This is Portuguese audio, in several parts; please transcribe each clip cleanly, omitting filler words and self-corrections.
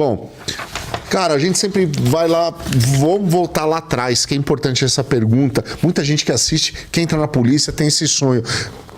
Bom, cara, a gente sempre vai lá, vamos voltar lá atrás, que é importante essa pergunta. Muita gente que assiste, que entra na polícia, tem esse sonho.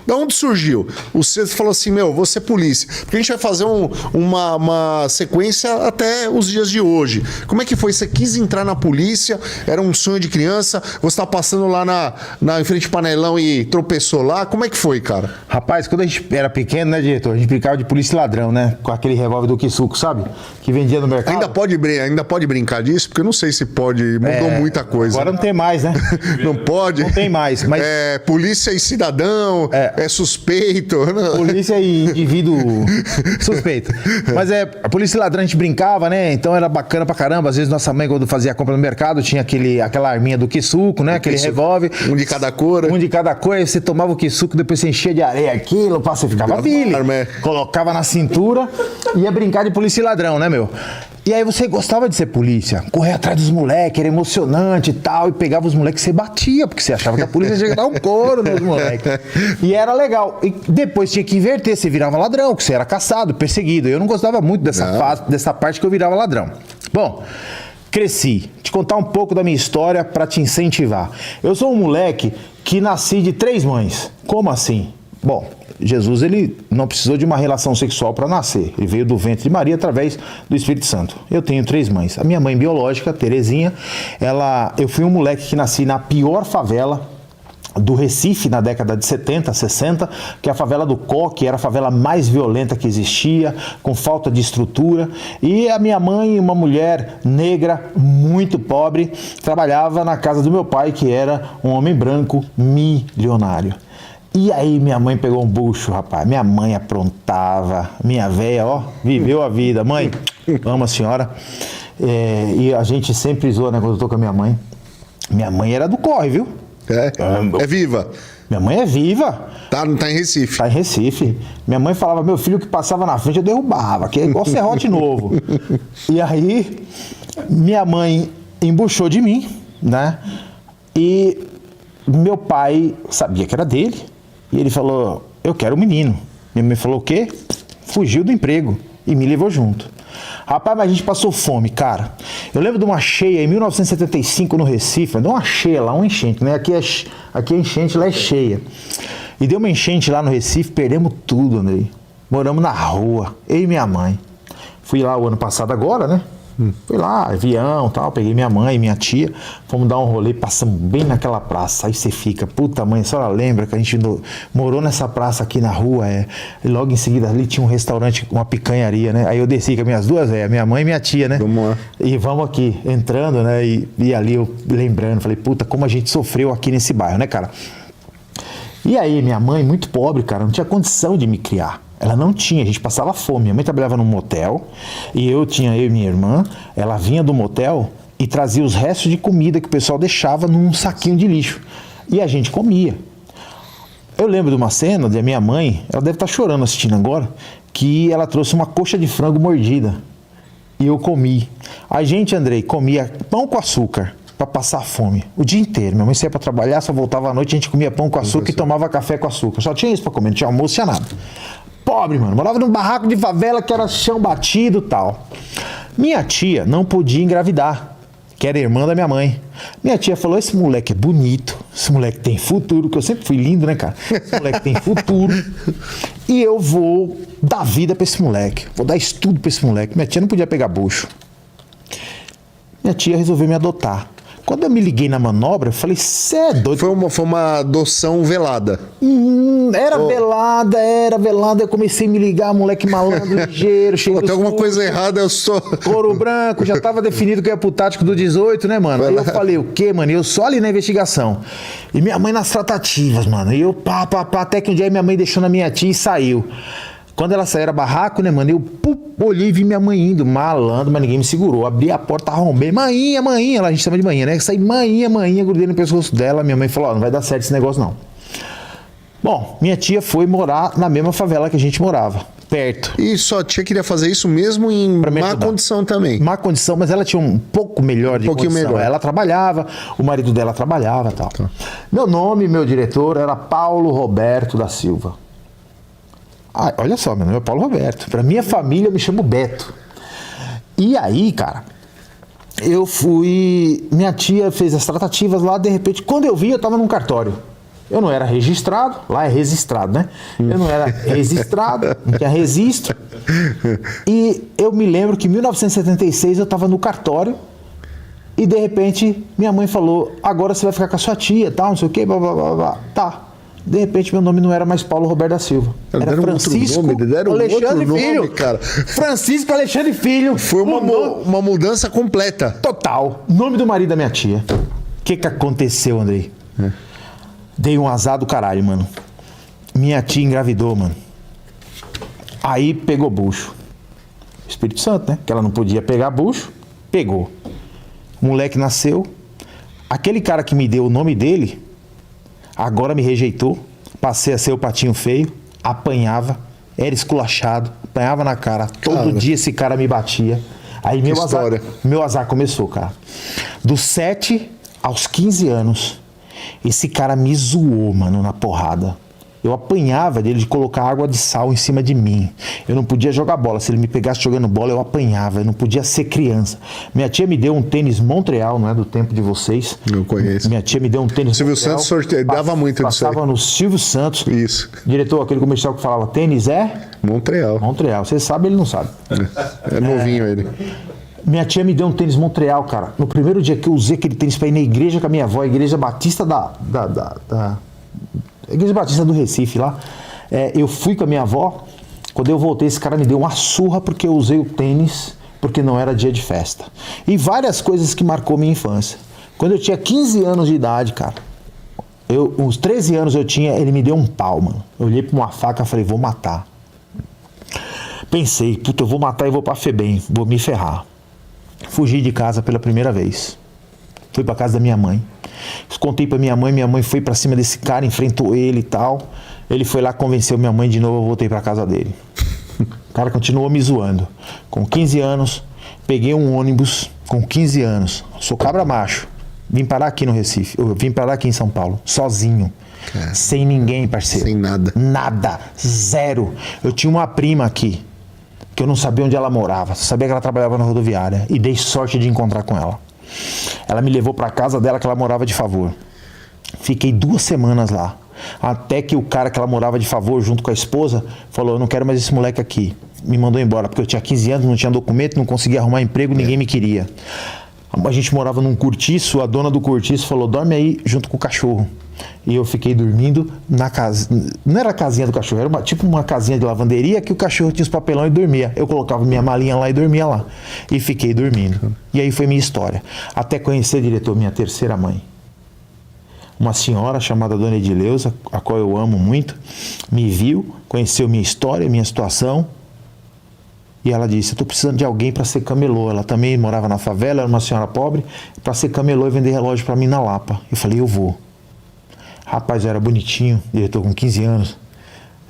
Da onde surgiu? Você falou assim, vou ser polícia. Porque a gente vai fazer uma sequência até os dias de hoje. Como é que foi? Você quis entrar na polícia? Era um sonho de criança? Você estava passando lá em frente ao Panelão e tropeçou lá? Como é que foi, cara? Rapaz, quando a gente era pequeno, né, diretor? A gente brincava de polícia e ladrão, né? Com aquele revólver do Kisuko, sabe? Que vendia no mercado. Ainda pode brincar disso? Porque eu não sei se pode, mudou muita coisa. Agora não tem mais, né? Não pode? Não tem mais. Mas... polícia e cidadão... É suspeito. Polícia e indivíduo suspeito. Mas a polícia e ladrão a gente brincava, né? Então era bacana pra caramba. Às vezes nossa mãe, quando fazia a compra no mercado, tinha aquela arminha do Kisuko, né? Aquele revólver. Um de cada cor. Um de cada cor. Aí você tomava o Kisuko, depois você enchia de areia aquilo, você ficava Billy. Colocava na cintura e ia brincar de polícia e ladrão, né, meu? E aí você gostava de ser polícia, correr atrás dos moleques, era emocionante e tal, e pegava os moleques e você batia, porque você achava que a polícia ia dar um couro nos moleques. E era legal. E depois tinha que inverter, você virava ladrão, que você era caçado, perseguido. Eu não gostava muito dessa parte que eu virava ladrão. Bom, cresci. Te contar um pouco da minha história para te incentivar. Eu sou um moleque que nasci de 3 mães. Como assim? Bom, Jesus, ele não precisou de uma relação sexual para nascer. Ele veio do ventre de Maria através do Espírito Santo. Eu tenho 3 mães. A minha mãe biológica, Terezinha, eu fui um moleque que nasci na pior favela do Recife, na década de 70, 60, que é a favela do Coque, era a favela mais violenta que existia, com falta de estrutura. E a minha mãe, uma mulher negra, muito pobre, trabalhava na casa do meu pai, que era um homem branco milionário. E aí minha mãe pegou um bucho, rapaz. Minha mãe aprontava. Minha véia, viveu a vida. Mãe, amo a senhora. E a gente sempre zoa, né, quando eu tô com a minha mãe. Minha mãe era do corre, viu? É viva. Minha mãe é viva. Tá em Recife. Tá em Recife. Minha mãe falava, meu filho que passava na frente eu derrubava, que é igual serrote novo. E aí, minha mãe embuchou de mim, né? E meu pai sabia que era dele. E ele falou, eu quero um menino. Minha mãe falou, o quê? Fugiu do emprego e me levou junto. Rapaz, mas a gente passou fome, cara. Eu lembro de uma cheia em 1975 no Recife. Deu uma cheia lá, uma enchente, né? Aqui é enchente, lá é cheia. E deu uma enchente lá no Recife, perdemos tudo, Andrei. Moramos na rua, eu e minha mãe. Fui lá o ano passado agora, né? Fui lá, avião e tal, peguei minha mãe e minha tia, fomos dar um rolê, passamos bem naquela praça. Aí você fica, puta mãe, a senhora lembra que a gente morou nessa praça aqui na rua, e logo em seguida ali tinha um restaurante, uma picanharia, né? Aí eu desci com as minhas duas, minha mãe e minha tia, né? Vamos lá. E vamos aqui, entrando, né? E ali eu lembrando, falei, puta, como a gente sofreu aqui nesse bairro, né, cara? E aí minha mãe, muito pobre, cara, não tinha condição de me criar. Ela não tinha, a gente passava fome. Minha mãe trabalhava num motel e eu e minha irmã, ela vinha do motel e trazia os restos de comida que o pessoal deixava num saquinho de lixo. E a gente comia. Eu lembro de uma cena da minha mãe, ela deve estar chorando assistindo agora, que ela trouxe uma coxa de frango mordida e eu comi. A gente, Andrei, comia pão com açúcar para passar fome o dia inteiro. Minha mãe saía para trabalhar, só voltava à noite, a gente comia pão com açúcar e tomava café com açúcar. Só tinha isso para comer, não tinha almoço, tinha nada. Pobre, mano. Morava num barraco de favela que era chão batido e tal. Minha tia não podia engravidar, que era irmã da minha mãe. Minha tia falou, esse moleque é bonito, esse moleque tem futuro, que eu sempre fui lindo, né, cara? Esse moleque tem futuro. E eu vou dar vida pra esse moleque. Vou dar estudo pra esse moleque. Minha tia não podia pegar bucho. Minha tia resolveu me adotar. Quando eu me liguei na manobra, eu falei, cê é doido. Foi uma adoção velada. Era velada. Eu comecei a me ligar, moleque malandro, ligeiro, cheio de... Tem alguma coisa errada, eu sou... Couro branco, já tava definido que eu ia pro tático do 18, né, mano? Aí eu falei, o quê, mano? Eu só ali na investigação. E minha mãe nas tratativas, mano. E eu até que um dia minha mãe deixou na minha tia e saiu. Quando ela saiu, era barraco, né, mano? Eu olhei e vi minha mãe indo, malandro, mas ninguém me segurou. Abri a porta, arrombei. Manhinha, a gente chama de manhinha, né? Saí manhinha, grudei no pescoço dela. Minha mãe falou, não vai dar certo esse negócio, não. Bom, minha tia foi morar na mesma favela que a gente morava, perto. E sua tia queria fazer isso mesmo em má condição também? Má condição, mas ela tinha um pouco melhor de condição. Melhor. Ela trabalhava, o marido dela trabalhava e tal. Tá. Meu nome, meu diretor era Paulo Roberto da Silva. Olha só, meu nome é Paulo Roberto. Para minha família, eu me chamo Beto. E aí, cara, eu fui... Minha tia fez as tratativas lá, de repente, quando eu vi, eu tava num cartório. Eu não era registrado, lá é registrado, né? Eu não era registrado, não tinha registro. E eu me lembro que em 1976 eu tava no cartório e, de repente, minha mãe falou, agora você vai ficar com a sua tia, tal, não sei o quê, blá, blá, blá, blá. Tá. De repente, meu nome não era mais Paulo Roberto da Silva. Era Francisco Alexandre Filho. Cara. Francisco Alexandre Filho. Foi uma mudança completa. Total. Nome do marido da minha tia. O que aconteceu, Andrei? Dei um azar do caralho, mano. Minha tia engravidou, mano. Aí pegou bucho. Espírito Santo, né? Que ela não podia pegar bucho. Pegou. O moleque nasceu. Aquele cara que me deu o nome dele, agora me rejeitou. Passei a ser o patinho feio. Apanhava. Era esculachado. Apanhava na cara. Todo dia esse cara me batia. Aí meu azar começou, cara. Dos 7 aos 15 anos, esse cara me zoou, mano, na porrada. Eu apanhava dele de colocar água de sal em cima de mim. Eu não podia jogar bola. Se ele me pegasse jogando bola, eu apanhava. Eu não podia ser criança. Minha tia me deu um tênis Montreal, não é do tempo de vocês. Eu conheço. Minha tia me deu um tênis Silvio Montreal. Santos dava muito disso aí. Passava no Silvio Santos. Isso. Diretor, aquele comercial que falava, tênis é? Montreal. Montreal. Você sabe, ele não sabe. É novinho ele. Minha tia me deu um tênis Montreal, cara. No primeiro dia que eu usei aquele tênis pra ir na igreja com a minha avó, a Igreja Batista Igreja Batista do Recife lá, eu fui com a minha avó. Quando eu voltei, esse cara me deu uma surra porque eu usei o tênis porque não era dia de festa. E várias coisas que marcou minha infância. Quando eu tinha 15 anos de idade, cara, uns 13 anos eu tinha, ele me deu um pau, mano. Eu olhei pra uma faca e falei, vou matar. Pensei, puta, eu vou matar e vou pra FEBEM, vou me ferrar. Fugi de casa pela primeira vez. Fui pra casa da minha mãe. Contei pra minha mãe foi pra cima desse cara, enfrentou ele e tal. Ele foi lá, convenceu minha mãe de novo, eu voltei pra casa dele. O cara continuou me zoando. Com 15 anos, peguei um ônibus, com 15 anos, sou cabra macho. Vim parar aqui no Recife, eu vim parar aqui em São Paulo, sozinho. Sem ninguém, parceiro. Sem nada. Nada, zero. Eu tinha uma prima aqui, que eu não sabia onde ela morava, sabia que ela trabalhava na rodoviária e dei sorte de encontrar com ela. Ela me levou pra casa dela, que ela morava de favor. Fiquei 2 semanas lá, até que o cara que ela morava de favor junto com a esposa falou, eu não quero mais esse moleque aqui. Me mandou embora, porque eu tinha 15 anos, não tinha documento, não conseguia arrumar emprego, ninguém me queria. A gente morava num cortiço, a dona do cortiço falou, dorme aí junto com o cachorro. E eu fiquei dormindo na casa, não era a casinha do cachorro, era tipo uma casinha de lavanderia que o cachorro tinha os papelão e dormia. Eu colocava minha malinha lá e dormia lá. E fiquei dormindo. E aí foi minha história. Até conhecer, diretor, minha terceira mãe. Uma senhora chamada Dona Edileuza, a qual eu amo muito, me viu, conheceu minha história, minha situação. E ela disse, eu tô precisando de alguém para ser camelô. Ela também morava na favela, era uma senhora pobre, para ser camelô e vender relógio para mim na Lapa. Eu falei, eu vou. Rapaz, eu era bonitinho, diretor, com 15 anos.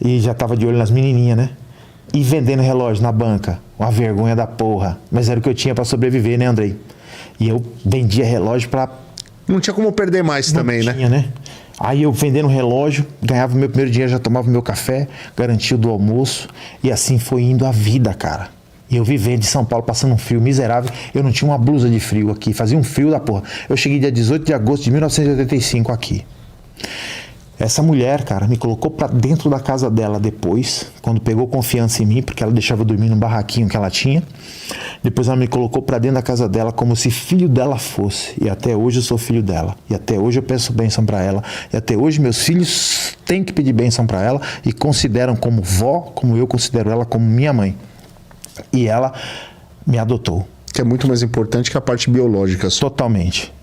E já tava de olho nas menininhas, né? E vendendo relógio na banca. Uma vergonha da porra. Mas era o que eu tinha para sobreviver, né, Andrei? E eu vendia relógio para... Não tinha como perder mais também, tinha, né? Aí eu vendendo relógio, ganhava o meu primeiro dinheiro, já tomava meu café, garantia do almoço. E assim foi indo a vida, cara. E eu vivendo em São Paulo, passando um frio miserável. Eu não tinha uma blusa de frio aqui, fazia um frio da porra. Eu cheguei dia 18 de agosto de 1985 aqui. Essa mulher, cara, me colocou pra dentro da casa dela depois, quando pegou confiança em mim, porque ela deixava eu dormir num barraquinho que ela tinha. Depois ela me colocou pra dentro da casa dela como se filho dela fosse. E até hoje eu sou filho dela. E até hoje eu peço bênção pra ela. E até hoje meus filhos têm que pedir bênção pra ela e consideram como vó, como eu considero ela como minha mãe. E ela me adotou. Que é muito mais importante que a parte biológica. Totalmente.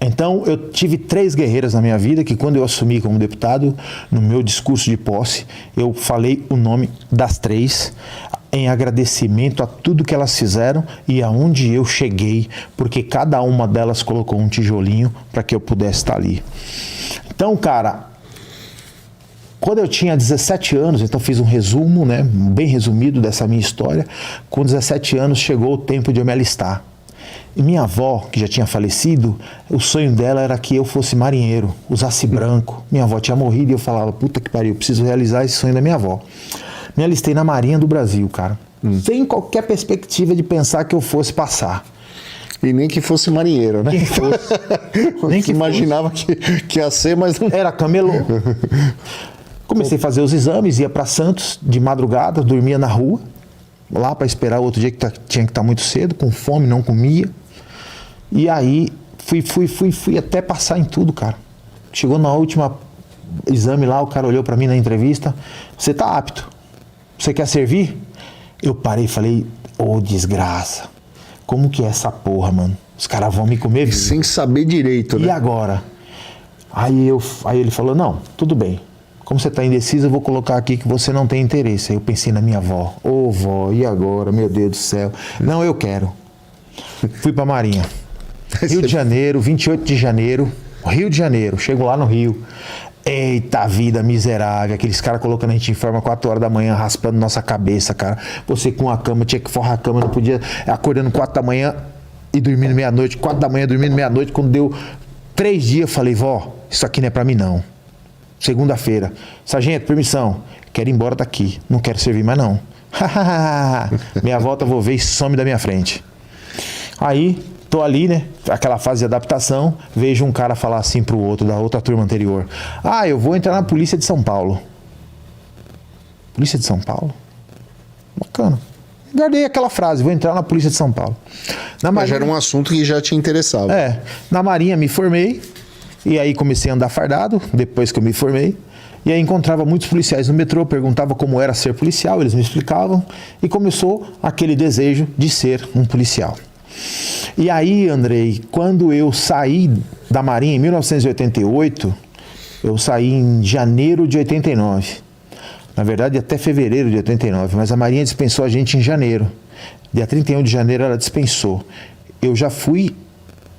Então, eu tive 3 guerreiras na minha vida que quando eu assumi como deputado, no meu discurso de posse, eu falei o nome das 3 em agradecimento a tudo que elas fizeram e aonde eu cheguei, porque cada uma delas colocou um tijolinho para que eu pudesse estar ali. Então, cara, quando eu tinha 17 anos, então fiz um resumo, né, bem resumido dessa minha história. Com 17 anos chegou o tempo de eu me alistar. E minha avó, que já tinha falecido, o sonho dela era que eu fosse marinheiro, usasse branco. Minha avó tinha morrido e eu falava, puta que pariu, eu preciso realizar esse sonho da minha avó. Me alistei na Marinha do Brasil, cara. sem qualquer perspectiva de pensar que eu fosse passar. E nem que fosse marinheiro, né? Nem que fosse. Nem que imaginava que ia ser, mas não... Era camelô. Comecei a fazer os exames, ia para Santos de madrugada, dormia na rua, lá para esperar o outro dia que tinha que estar muito cedo, com fome, não comia. E aí fui até passar em tudo, cara. Chegou na última exame lá, o cara olhou para mim na entrevista: você tá apto? Você quer servir? Eu parei e falei: ô, desgraça. Como que é essa porra, mano? Os caras vão me comer vivo. Sem saber direito, né? E agora? Aí ele falou: não, tudo bem. Como você tá indeciso, eu vou colocar aqui que você não tem interesse. Aí eu pensei na minha avó. Ô, vó, e agora? Meu Deus do céu. Não, eu quero. Fui pra Marinha. Rio de Janeiro, 28 de janeiro. Rio de Janeiro. Chego lá no Rio. Eita vida miserável, aqueles caras colocando a gente em forma 4 horas da manhã, raspando nossa cabeça, cara. Você com a cama, tinha que forrar a cama, não podia, acordando 4 da manhã e dormindo meia-noite, 4 da manhã dormindo meia-noite. Quando deu 3 dias, eu falei: vó, isso aqui não é pra mim não. Segunda-feira: sargento, permissão, quero ir embora daqui, não quero servir mais não. Minha volta, vou ver e some da minha frente. Aí tô ali, né? Aquela fase de adaptação, vejo um cara falar assim pro outro, da outra turma anterior: ah, eu vou entrar na Polícia de São Paulo. Polícia de São Paulo? Bacana. Guardei aquela frase: vou entrar na Polícia de São Paulo. Mas já era um assunto que já te interessava. Na Marinha me formei, e aí comecei a andar fardado, depois que eu me formei. E aí encontrava muitos policiais no metrô, perguntava como era ser policial, eles me explicavam, e começou aquele desejo de ser um policial. E aí, Andrei, quando eu saí da Marinha em 1988, eu saí em janeiro de 89. Na verdade, até fevereiro de 89, mas a Marinha dispensou a gente em janeiro. Dia 31 de janeiro ela dispensou. Eu já fui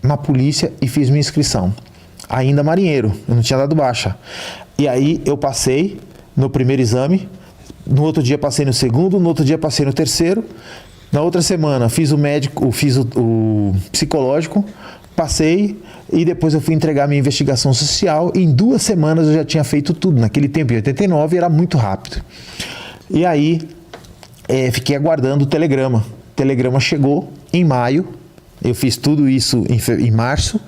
na polícia e fiz minha inscrição. Ainda marinheiro, eu não tinha dado baixa. E aí eu passei no primeiro exame, no outro dia passei no segundo, no outro dia passei no terceiro. Na outra semana fiz o médico, fiz o psicológico, passei e depois eu fui entregar minha investigação social. E em 2 semanas eu já tinha feito tudo. Naquele tempo, em 89, era muito rápido. E aí fiquei aguardando o telegrama. O telegrama chegou em maio. Eu fiz tudo isso em março.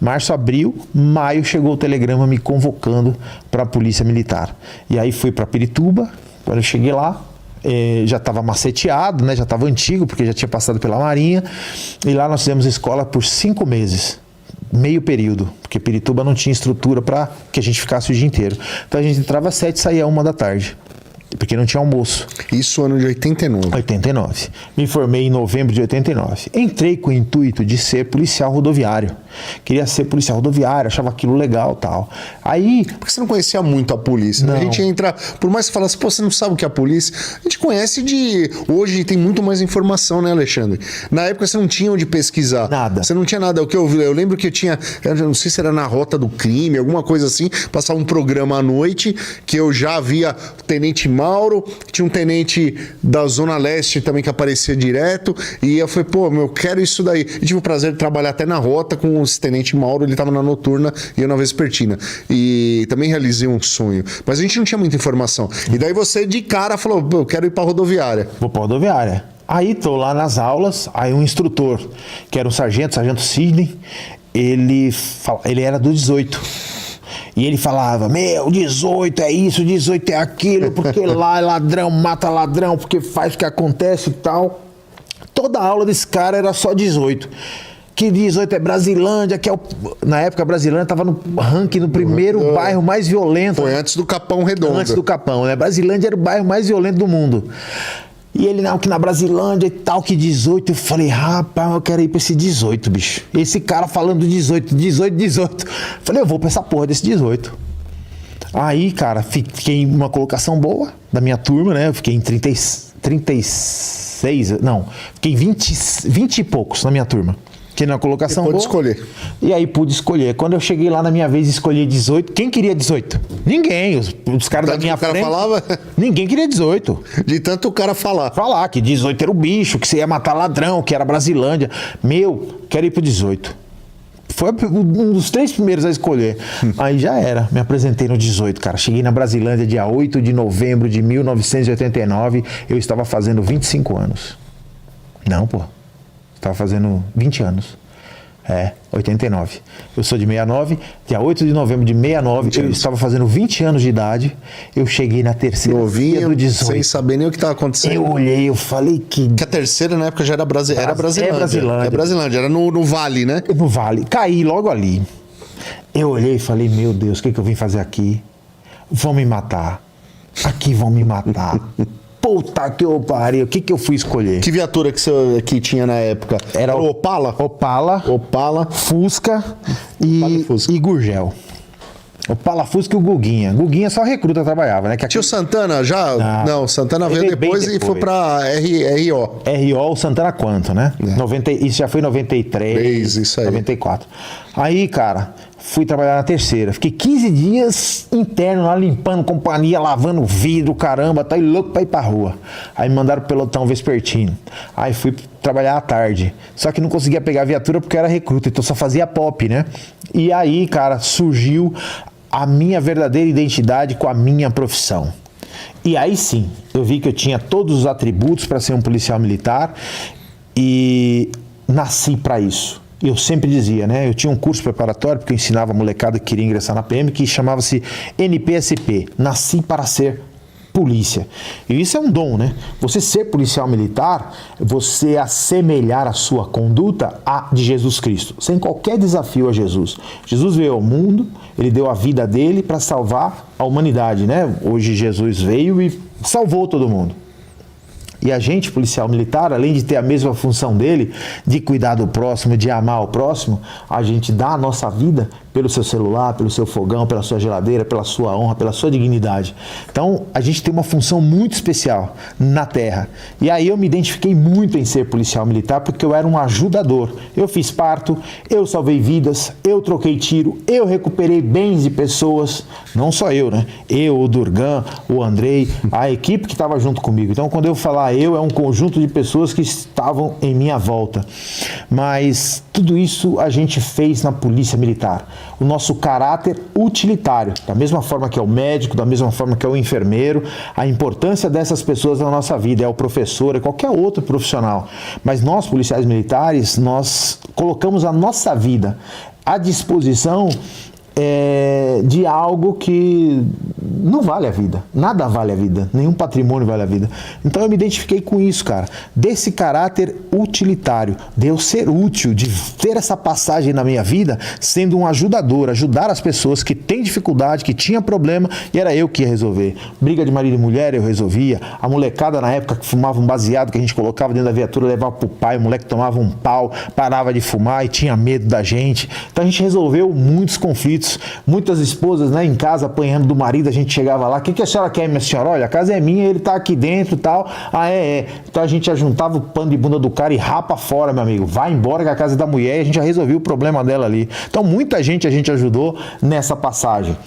Março, abril, maio chegou o telegrama me convocando para a Polícia Militar. E aí fui para Pirituba. Quando eu cheguei lá, já estava maceteado, né? Já estava antigo, porque já tinha passado pela Marinha. E lá nós fizemos escola por 5 meses, meio período, porque Pirituba não tinha estrutura para que a gente ficasse o dia inteiro. Então a gente entrava às 7 e saía 1 da tarde, porque não tinha almoço. Isso ano de 89. 89. Me formei em novembro de 89. Entrei com o intuito de ser policial rodoviário. Queria ser policial rodoviário, achava aquilo legal e tal. Aí... Porque você não conhecia muito a polícia, né? A gente entra... Por mais que falasse, pô, você não sabe o que é a polícia, a gente conhece de... Hoje tem muito mais informação, né, Alexandre? Na época você não tinha onde pesquisar. Nada. Você não tinha nada. O que eu lembro que eu tinha... Eu não sei se era na Rota do Crime, alguma coisa assim. Passava um programa à noite, que eu já via Tenente Mauro, tinha um tenente da Zona Leste também que aparecia direto, e eu falei, pô, eu quero isso daí. E tive o prazer de trabalhar até na Rota com o tenente Mauro, ele tava na noturna e eu na vespertina. E também realizei um sonho. Mas a gente não tinha muita informação. E daí você de cara falou, pô, eu quero ir pra rodoviária. Vou pra rodoviária. Aí tô lá nas aulas, aí um instrutor, que era um sargento Sidney, ele era do 18. E ele falava, 18 é isso, 18 é aquilo, porque lá é ladrão, mata ladrão, porque faz o que acontece e tal. Toda a aula desse cara era só 18. Que 18 é Brasilândia, que é na época a Brasilândia estava no ranking, no primeiro bairro mais violento. Foi antes do Capão Redondo. Antes do Capão, né? Brasilândia era o bairro mais violento do mundo. E ele, não, que na Brasilândia e tal, que 18. Eu falei, rapaz, eu quero ir pra esse 18, bicho. Esse cara falando 18. Falei, eu vou pra essa porra desse 18. Aí, cara, fiquei em uma colocação boa da minha turma, né? Eu fiquei em 36, não, fiquei 20 e poucos na minha turma. Que na colocação boa. Pode escolher. E aí pude escolher. Quando eu cheguei lá na minha vez, escolhi 18. Quem queria 18? Ninguém. Os caras da minha frente. O cara falava? Ninguém queria 18. De tanto o cara falar. Falar que 18 era o bicho, que você ia matar ladrão, que era Brasilândia. Quero ir pro 18. Foi um dos 3 primeiros a escolher. Aí já era. Me apresentei no 18, cara. Cheguei na Brasilândia dia 8 de novembro de 1989. Eu estava fazendo 25 anos. Não, pô. Estava fazendo 20 anos. 89. Eu sou de 69. Dia 8 de novembro de 69, eu estava fazendo 20 anos de idade. Eu cheguei na terceira novinho, do 18. sem saber nem o que estava acontecendo. Eu olhei, eu falei que... Que a terceira na época já era Brasilândia. É Brasilândia, era no Vale, né? No Vale. Caí logo ali. Eu olhei e falei, meu Deus, o que eu vim fazer aqui? Vão me matar. Aqui vão me matar. Puta que eu pariu. O que eu fui escolher? Que viatura que tinha na época? Era o Opala? Opala, Fusca e Gurgel. Opala, Fusca e o Guguinha. Guguinha só recruta trabalhava, né? Tinha o Santana já? Não, Santana veio depois e foi pra RO. RO, o Santana quanto, né? 90, isso já foi em 93, isso aí. 94. Aí, cara, fui trabalhar na terceira. Fiquei 15 dias interno lá, limpando companhia, lavando vidro, caramba, tá aí louco pra ir pra rua. Aí me mandaram pro pelotão vespertino. Aí fui trabalhar à tarde. Só que não conseguia pegar a viatura porque eu era recruta, então só fazia pop, né? E aí, cara, surgiu a minha verdadeira identidade com a minha profissão. E aí sim, eu vi que eu tinha todos os atributos para ser um policial militar e nasci para isso. Eu sempre dizia, né? Eu tinha um curso preparatório, porque eu ensinava a molecada que queria ingressar na PM, que chamava-se NPSP. Nasci para ser polícia. E isso é um dom, né? Você ser policial militar, você assemelhar a sua conduta à de Jesus Cristo, sem qualquer desafio a Jesus. Jesus veio ao mundo, ele deu a vida dele para salvar a humanidade, né? Hoje Jesus veio e salvou todo mundo. E a gente, policial militar, além de ter a mesma função dele, de cuidar do próximo, de amar o próximo, a gente dá a nossa vida pelo seu celular, pelo seu fogão, pela sua geladeira, pela sua honra, pela sua dignidade. Então, a gente tem uma função muito especial na Terra. E aí eu me identifiquei muito em ser policial militar porque eu era um ajudador. Eu fiz parto, eu salvei vidas, eu troquei tiro, eu recuperei bens de pessoas. Não só eu, né? Eu, o Durgan, o Andrei, a equipe que estava junto comigo. Então, quando eu falar eu, é um conjunto de pessoas que estavam em minha volta. Mas tudo isso a gente fez na Polícia Militar. O nosso caráter utilitário, da mesma forma que é o médico, da mesma forma que é o enfermeiro, a importância dessas pessoas na nossa vida, é o professor, é qualquer outro profissional. Mas nós, policiais militares, nós colocamos a nossa vida à disposição de algo que não vale a vida, nada vale a vida, nenhum patrimônio vale a vida. Então eu me identifiquei com isso, cara, desse caráter utilitário, de eu ser útil, de ter essa passagem na minha vida sendo um ajudador, ajudar as pessoas que têm dificuldade, que tinham problema, e era eu que ia resolver. Briga de marido e mulher eu resolvia, a molecada na época que fumava um baseado que a gente colocava dentro da viatura, levava pro pai, o moleque tomava um pau, parava de fumar e tinha medo da gente. Então a gente resolveu muitos conflitos. Muitas esposas, né, em casa apanhando do marido, a gente chegava lá, o que a senhora quer, minha senhora? Olha, a casa é minha, ele tá aqui dentro e tal. Então a gente já juntava o pano de bunda do cara e rapa fora, meu amigo. Vai embora que a casa é da mulher e a gente já resolveu o problema dela ali. Então muita gente a gente ajudou nessa passagem.